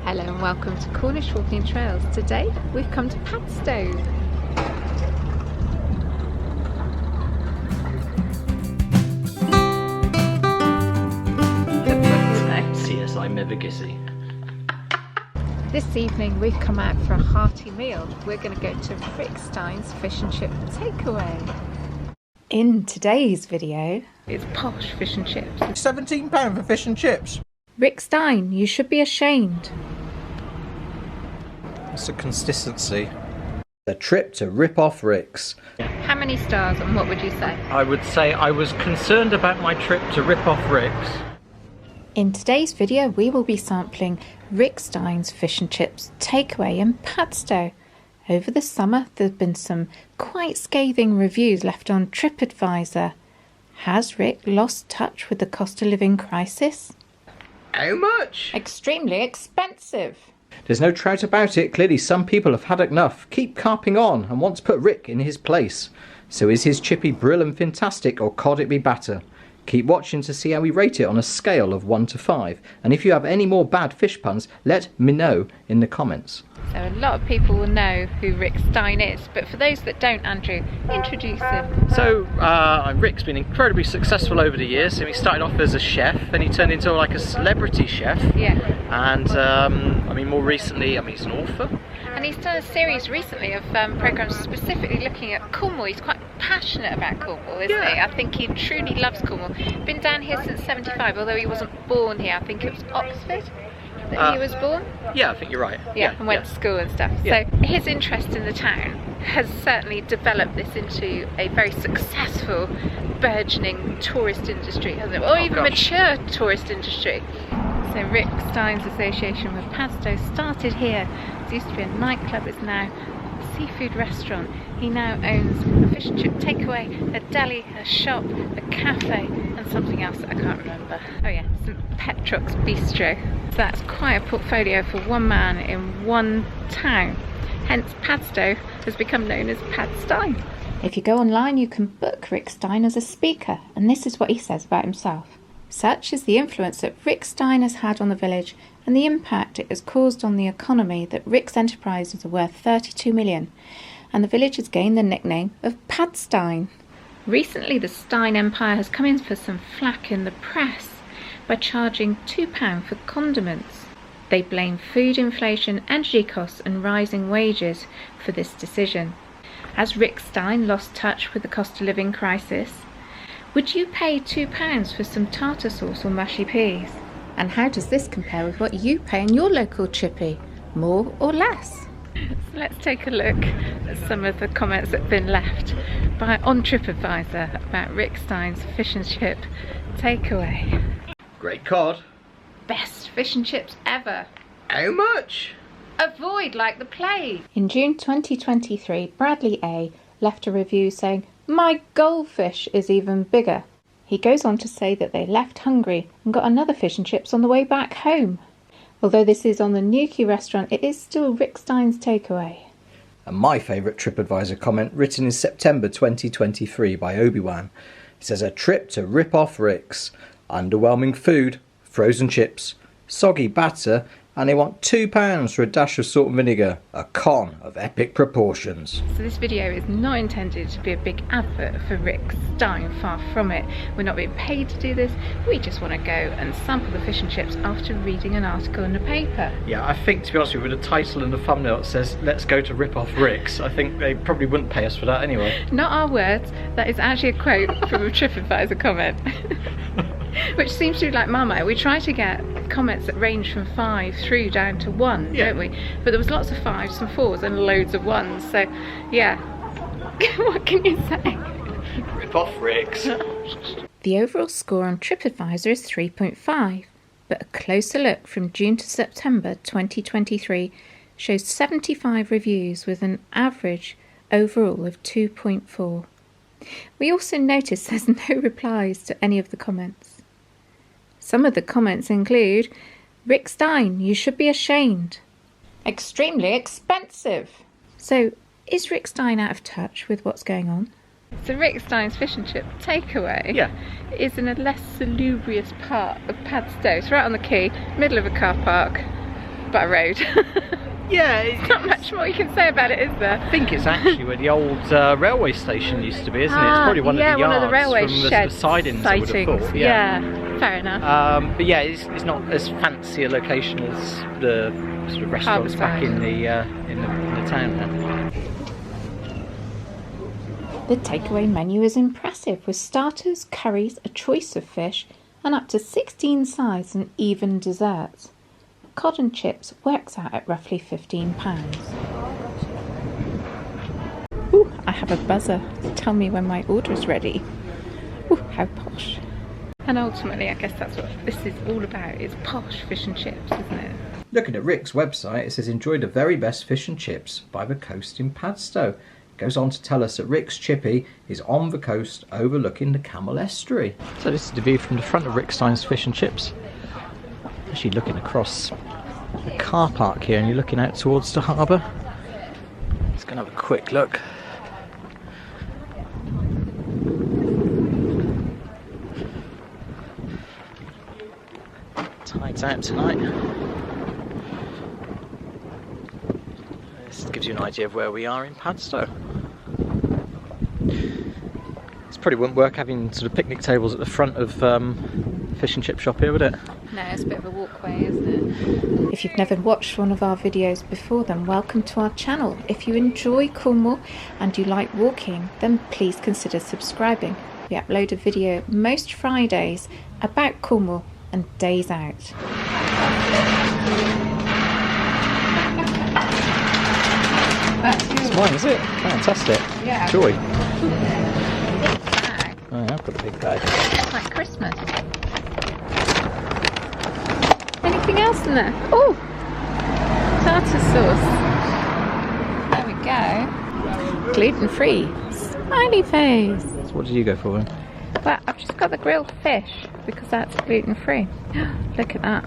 Hello and welcome to Cornish Walking Trails. Today we've come to Padstow. CSI Mevagissy. This evening we've come out for a hearty meal. We're going to go to Rick Stein's fish and chip takeaway. In today's video, it's posh fish and chips. £17 for fish and chips. Rick Stein, you should be ashamed. It's the consistency. A trip to rip off Rick's. How many stars and what would you say? I would say I was concerned about my trip to rip off Rick's. In today's video we will be sampling Rick Stein's fish and chips takeaway in Padstow. Over the summer there have been some quite scathing reviews left on TripAdvisor. Has Rick lost touch with the cost of living crisis? How much? Extremely expensive. There's no trout about it. Clearly some people have had enough, keep carping on and want to put Rick in his place. So is his chippy brill and fantastic, or could it be batter? Keep watching to see how we rate it on a scale of 1 to 5. And if you have any more bad fish puns, let me know in the comments. So a lot of people will know who Rick Stein is, but for those that don't, Andrew, introduce him. So Rick's been incredibly successful over the years. So he started off as a chef, then he turned into like a celebrity chef. Yeah. And more recently, he's an author. And he's done a series recently of programmes specifically looking at Cornwall. He's quite passionate about Cornwall, isn't he? I think he truly loves Cornwall. Been down here since '75, although he wasn't born here. I think it was Oxford that he was born. Yeah, I think you're right. Yeah, and went to school and stuff. Yeah. So his interest in the town has certainly developed this into a very successful, burgeoning tourist industry, hasn't it? Or even mature tourist industry. So Rick Stein's association with Padstow started here. It used to be a nightclub, it's now a seafood restaurant. He now owns a fish and chip takeaway, a deli, a shop, a cafe, and something else that I can't remember. Oh yeah, St Petrock's Bistro. So that's quite a portfolio for one man in one town. Hence Padstow has become known as Pad Stein. If you go online you can book Rick Stein as a speaker, and this is what he says about himself. Such is the influence that Rick Stein has had on the village and the impact it has caused on the economy that Rick's enterprises are worth 32 million, and the village has gained the nickname of Padstow. Recently the Stein Empire has come in for some flack in the press by charging £2 for condiments. They blame food inflation, energy costs and rising wages for this decision. Has Rick Stein lost touch with the cost of living crisis? Would you pay £2 for some tartar sauce or mushy peas? And how does this compare with what you pay in your local chippy? More or less? So let's take a look at some of the comments that have been left on TripAdvisor about Rick Stein's fish and chip takeaway. Great cod. Best fish and chips ever. How much? Avoid like the plague. In June 2023, Bradley A left a review saying, "My goldfish is even bigger." He goes on to say that they left hungry and got another fish and chips on the way back home. Although this is on the Nuki restaurant, it is still Rick Stein's takeaway. And my favourite TripAdvisor comment, written in September 2023 by Obi-Wan. It says, a trip to rip off Rick's. Underwhelming food, frozen chips, soggy batter, and they want £2 for a dash of salt and vinegar. A con of epic proportions. So this video is not intended to be a big advert for Rick Stein, far from it. We're not being paid to do this, we just want to go and sample the fish and chips after reading an article in the paper. Yeah, I think, to be honest with you, with the title and the thumbnail it says, let's go to rip off Rick's, I think they probably wouldn't pay us for that anyway. Not our words, that is actually a quote from a TripAdvisor comment. Which seems to be like Marmite. We try to get comments that range from 5 through down to 1, don't we? But there was lots of 5s, some 4s and loads of 1s. So, yeah. What can you say? Rip off Rick's. The overall score on TripAdvisor is 3.5. But a closer look from June to September 2023 shows 75 reviews with an average overall of 2.4. We also notice there's no replies to any of the comments. Some of the comments include, Rick Stein, you should be ashamed. Extremely expensive. So, is Rick Stein out of touch with what's going on? So Rick Stein's fish and chip takeaway is in a less salubrious part of Padstow. It's right on the quay, middle of a car park. by road. Yeah, There's not much more you can say about it, is there? I think it's actually where the old railway station used to be, isn't it? It's probably one of the yards one of the railway from the shed sidings, I would have thought. Yeah, fair enough. But yeah, it's not as fancy a location as the sort of restaurants back in the town now. The takeaway menu is impressive, with starters, curries, a choice of fish, and up to 16 sides and even desserts. Cod and chips works out at roughly £15. Ooh, I have a buzzer to tell me when my order is ready. Ooh, how posh. And ultimately, I guess that's what this is all about, is posh fish and chips, isn't it? Looking at Rick's website, it says enjoy the very best fish and chips by the coast in Padstow. It goes on to tell us that Rick's Chippy is on the coast overlooking the Camel Estuary. So this is the view from the front of Rick Stein's Fish and Chips. Actually looking across the car park here, and you're looking out towards the harbour. Let's go and have a quick look. Tide's out tonight. This gives you an idea of where we are in Padstow. It probably wouldn't work having sort of picnic tables at the front of fish and chip shop here, would it? No, it's a bit of a walkway, isn't it? If you've never watched one of our videos before, then welcome to our channel. If you enjoy Cornwall and you like walking, then please consider subscribing. We upload a video most Fridays about Cornwall and days out. It's mine, is it? Fantastic. Yeah. Joy. Big bag. Oh, yeah, I've got a big bag. It's like Christmas. Anything else in there? Oh! Tartar sauce. There we go. Gluten-free. Smiley face. So what did you go for then? Well, I've just got the grilled fish because that's gluten-free. Look at that.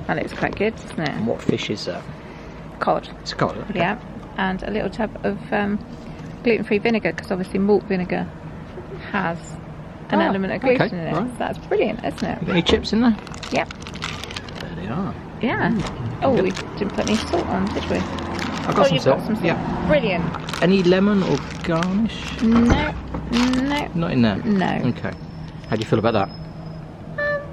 That looks quite good, doesn't it? And what fish is that? Cod. It's cod. Okay. Yeah. And a little tub of gluten-free vinegar, because obviously malt vinegar has an element of gluten in it. Right. So that's brilliant, isn't it? You got any chips in there? Yep. There they are. Yeah. Oh, we didn't put any salt on, did we? I've got some you've salt. got some salt. Yeah. Brilliant. Any lemon or garnish? No. Not in there? No. Okay. How do you feel about that?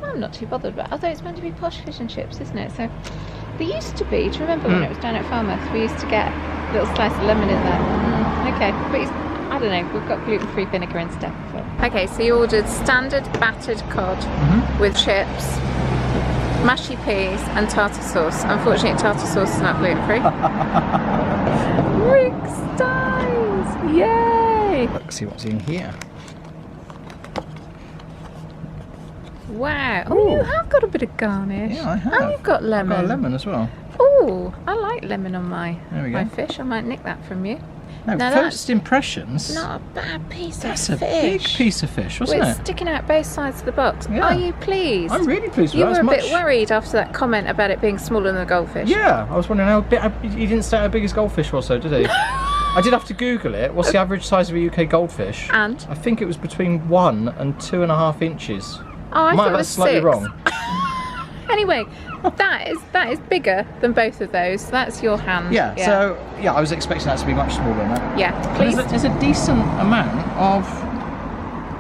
I'm not too bothered about it. Although it's meant to be posh fish and chips, isn't it? So there used to be, do you remember when it was down at Falmouth, we used to get a little slice of lemon in there. Okay, but I don't know, we've got gluten-free vinegar instead. So. Okay, so you ordered standard battered cod with chips, mushy peas and tartar sauce. Unfortunately, tartar sauce is not gluten-free. Rick Stein! Yay! Let's see what's in here. Wow. Oh, you have got a bit of garnish. Yeah, I have. And you've got lemon. I've got a lemon as well. Oh, I like lemon on my go. fish. I might nick that from you. Now, first impressions. Not a bad piece That's of a fish. big piece of fish, wasn't It's it? sticking out both sides of the box. Yeah. Are you pleased? I'm really pleased with You that. were It's a bit worried after that comment about it being smaller than a goldfish. Yeah, I was wondering how big. He didn't say how big his goldfish was, though, did he? I did have to Google it. What's the average size of a UK goldfish? And? I think it was between 1 and 2.5 inches. Oh, I Might thought have it that was slightly 6. wrong. Anyway, that is bigger than both of those. That's your hand. Yeah, so yeah, I was expecting that to be much smaller than that. Yeah, But please. there's a decent amount of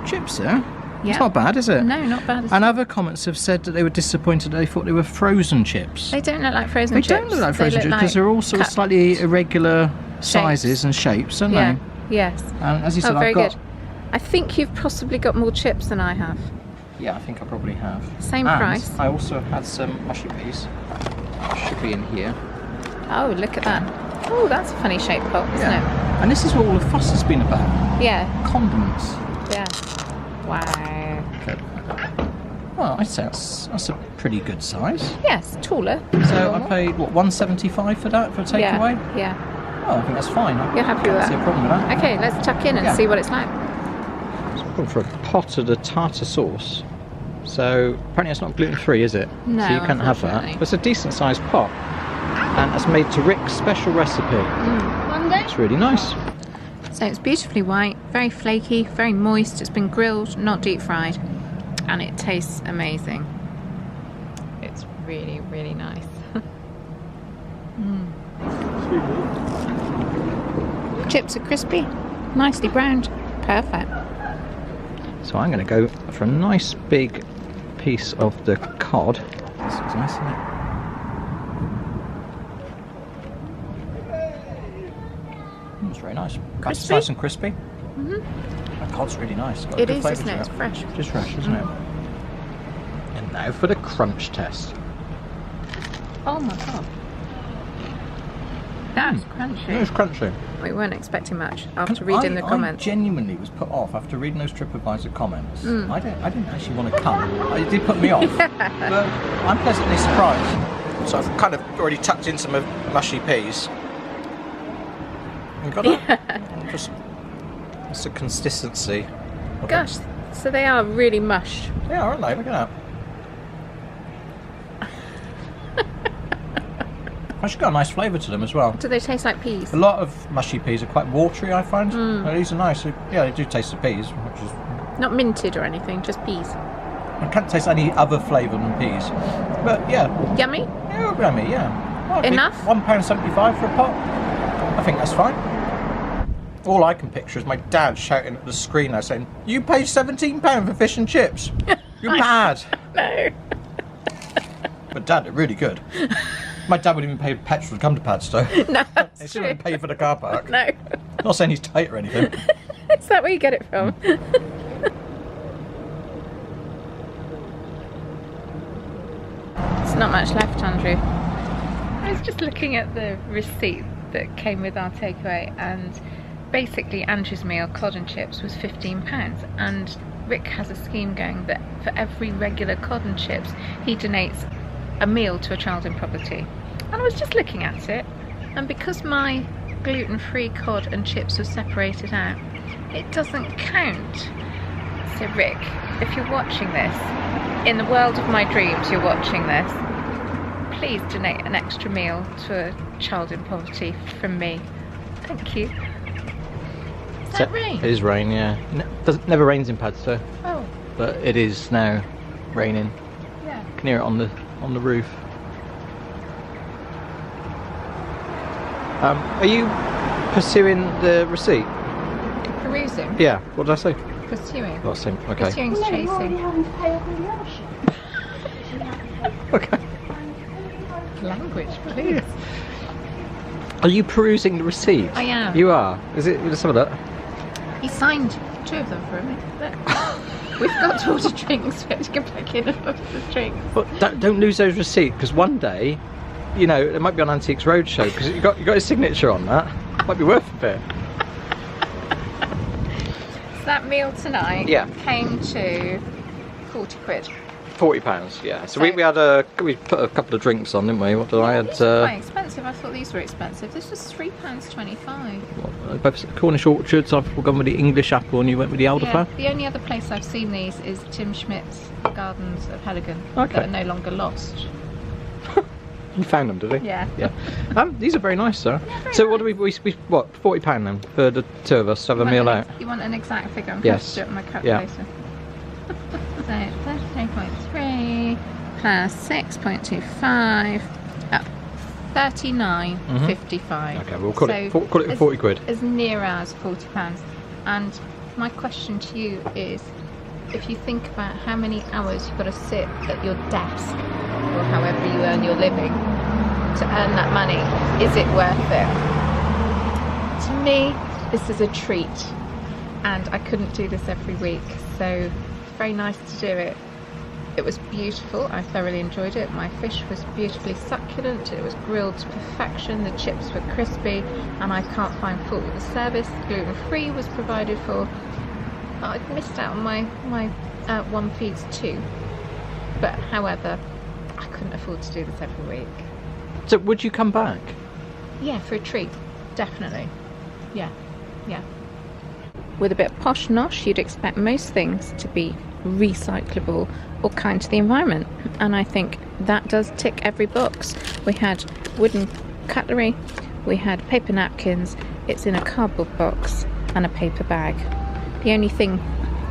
chips there. Yeah. It's not bad, is it? No, not bad. And other comments have said that they were disappointed that they thought they were frozen chips. They don't look like frozen They chips. don't look like frozen chips because they're all sort of cut slightly irregular sizes and shapes, aren't Yeah. they? Yes. And as you said, very I've got. good. I think you've possibly got more chips than I have. Yeah, I think I probably have. Same And price. I also had some mushy peas. Should be in here. Oh, look at that. Oh, that's a funny shaped pot, isn't it? And this is what all the fuss has been about. Yeah. Condiments. Yeah. Wow. Okay. Well, I'd say that's a pretty good size. Yes, taller. So I paid what, $1.75 for that for a takeaway? Yeah. Oh, I think that's fine. You're happy with I don't see a problem with that. Okay, let's tuck in and Yeah. see what it's like. So I've gone for a pot of the tartar sauce. So apparently it's not gluten-free, is it? No, so you can't have that. unfortunately. But it's a decent-sized pot, and it's made to Rick's special recipe. It's really nice. So it's beautifully white, very flaky, very moist. It's been grilled, not deep fried, and it tastes amazing. It's really, really nice. Chips are crispy, nicely browned, perfect. So I'm going to go for a nice big piece of the cod. This looks nice, isn't it? It's very nice. That's Crispy? nice and crispy. The cod's really nice. Got a It good is, flavour isn't to it? It's fresh. It is fresh, isn't it? And now for the crunch test. Oh my god. That's crunchy. It's crunchy. We weren't expecting much after reading the comments. I genuinely was put off after reading those TripAdvisor comments. I didn't actually want to come. It did put me off. But I'm pleasantly surprised. So I've kind of already tucked in some of the mushy peas. You got that? Just it's the consistency. Gosh, so they are really mushed. Yeah, aren't they? Look at that. Actually got a nice flavour to them as well. Do they taste like peas? A lot of mushy peas are quite watery, I find. These are nice. Yeah, they do taste the peas, which is... Not minted or anything, just peas. I can't taste any other flavour than peas. But yeah. Yummy? Yeah, yummy, yeah. Well, Enough? £1.75 for a pot. I think that's fine. All I can picture is my dad shouting at the screen now saying, "You paid £17 for fish and chips. You're bad." No. But Dad, they're really good. My dad wouldn't even pay petrol to come to Padstow. No, that's He true. wouldn't pay for the car park. No. Not saying he's tight or anything. Is that where you get it from? There's not much left, Andrew. I was just looking at the receipt that came with our takeaway, and basically Andrew's meal, cod and chips, was £15, and Rick has a scheme going that for every regular cod and chips he donates a meal to a child in poverty. And I was just looking at it, and because my gluten-free cod and chips were separated out, it doesn't count. So Rick, if you're watching this, in the world of my dreams you're watching this, please donate an extra meal to a child in poverty from me. Thank you. Is that rain? It is rain, yeah. Never rains in Padstow, Oh, but it is now raining. yeah. You can hear it on the roof. Are you pursuing the receipt? Perusing? Yeah. What did I say? Pursuing. Last thing. Okay. Pursuing's chasing. Okay. Language, please. Are you perusing the receipt? I am. You are. Is it? Let's have a look. He signed 2 of them for me. Look. We've got to order drinks. We have to go back in and order the drinks. But don't lose those receipts, because one day, you know, it might be on Antiques Roadshow because you got his signature on that. Might be worth a bit. So that meal tonight came to 40 quid. £40, yeah. So we put a couple of drinks on, didn't we? What did I had? These were quite expensive. I thought these were expensive. This was £3.25. Both Cornish orchards. I've gone with the English apple, and you went with the elderflower. The only other place I've seen these is Tim Schmidt's Gardens of Heligan, Okay. that are no longer lost. You found them, did he? Yeah. Yeah. These are very nice, sir. So what do we what £40 then for the 2 of us to have a meal out? You want an exact figure? I'm Yes. going to do it on my calculator. So 33.3 plus 6.25, 39.55. Okay, we'll call it 40 quid. As near as £40. And my question to you is, if you think about how many hours you've got to sit at your desk, or however you earn your living, to earn that money, is it worth it? To me, this is a treat, and I couldn't do this every week, so very nice to do it. It was beautiful. I thoroughly enjoyed it. My fish was beautifully succulent. It was grilled to perfection. The chips were crispy, and I can't find fault with the service. Gluten-free was provided for. I'd missed out on my one feeds too. But however, I couldn't afford to do this every week. So would you come back? Yeah, for a treat, definitely. Yeah. With a bit of posh nosh, you'd expect most things to be recyclable or kind to the environment, and I think that does tick every box. We had wooden cutlery, we had paper napkins, it's in a cardboard box, and a paper bag. The only thing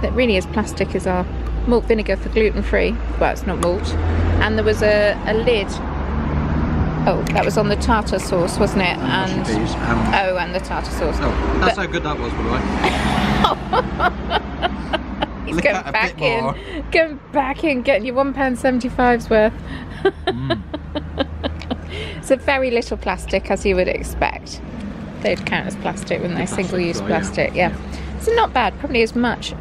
that really is plastic is our malt vinegar for gluten-free. Well, it's not malt. And there was a lid Oh, that was on the tartar sauce, wasn't it? Mushy peas. And the tartar sauce. Oh, that's how good that was, by the way. He's Lick going out a back bit more. in, going back in, getting your £1.75's worth. So very little plastic, as you would expect. They'd count as plastic, wouldn't they? Single-use plastic, yeah. So not bad. Probably as much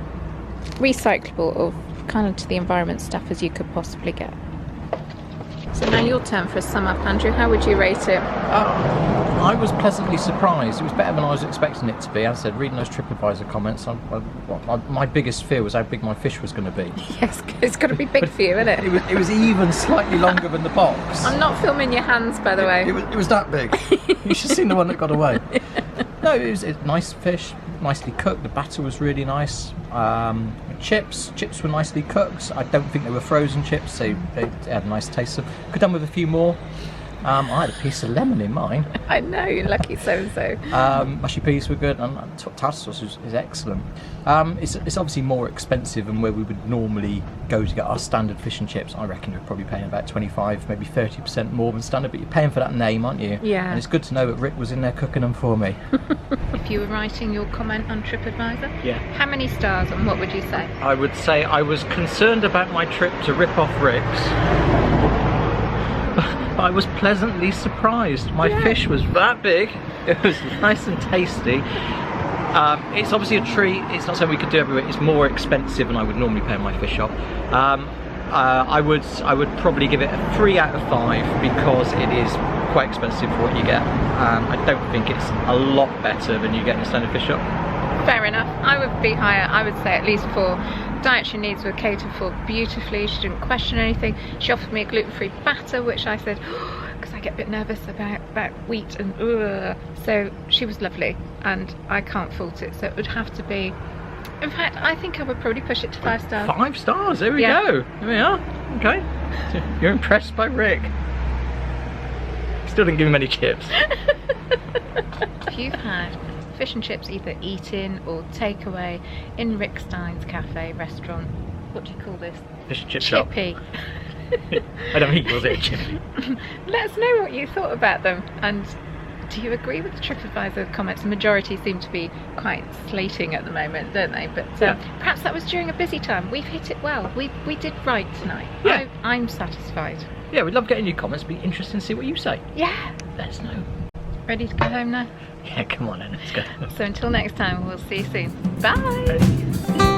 recyclable or kind of to the environment stuff as you could possibly get. So now your turn for a sum up, Andrew. How would you rate it? I was pleasantly surprised. It was better than I was expecting it to be. As I said, reading those TripAdvisor comments, my biggest fear was how big my fish was going to be. Yes, it's got to be big for you, isn't it? It was even slightly longer than the box. I'm not filming your hands, by the way. It was that big. You should have seen the one that got away. No, it was nice fish, nicely cooked. The batter was really nice. Chips were nicely cooked. I don't think they were frozen chips, so they had a nice taste. So could have done with a few more. I had a piece of lemon in mine. I know, you're lucky so-and-so. Mushy peas were good, and tartar sauce is excellent. It's obviously more expensive than where we would normally go to get our standard fish and chips. I reckon you're probably paying about 25, maybe 30% more than standard, but you're paying for that name, aren't you? Yeah. And it's good to know that Rick was in there cooking them for me. If you were writing your comment on TripAdvisor, Yeah. how many stars and what would you say? I would say I was concerned about my trip to rip off Rick's. I was pleasantly surprised. My fish was that big. It was nice and tasty. It's obviously a treat. It's not something we could do everywhere. It's more expensive than I would normally pay in my fish shop. I would probably give it a 3 out of 5 because it is quite expensive for what you get. I don't think it's a lot better than you get in a standard fish shop. Fair enough. I would be higher. I would say at least 4. Dietary needs were catered for beautifully. She didn't question anything. She offered me a gluten-free batter, which I said, because I get a bit nervous about wheat and so she was lovely and I can't fault it. So it would have to be, in fact, I think I would probably push it to 5 stars. 5 stars, there we go. There we are. Okay. So you're impressed by Rick. Still didn't give him any chips. If you've had fish and chips either eat-in or takeaway in Rick Stein's cafe, restaurant, what do you call this? Fish and chip shop. Chippy. I don't think it was a chippy. Let us know what you thought about them, and do you agree with the TripAdvisor comments? The majority seem to be quite slating at the moment, don't they? But perhaps that was during a busy time. We've hit it well. We did right tonight. Yeah. I'm satisfied. Yeah, we'd love getting your comments. It'd be interesting to see what you say. Yeah. Let us know. Ready to go home now? Yeah, come on then, let's go. So until next time, we'll see you soon. Bye.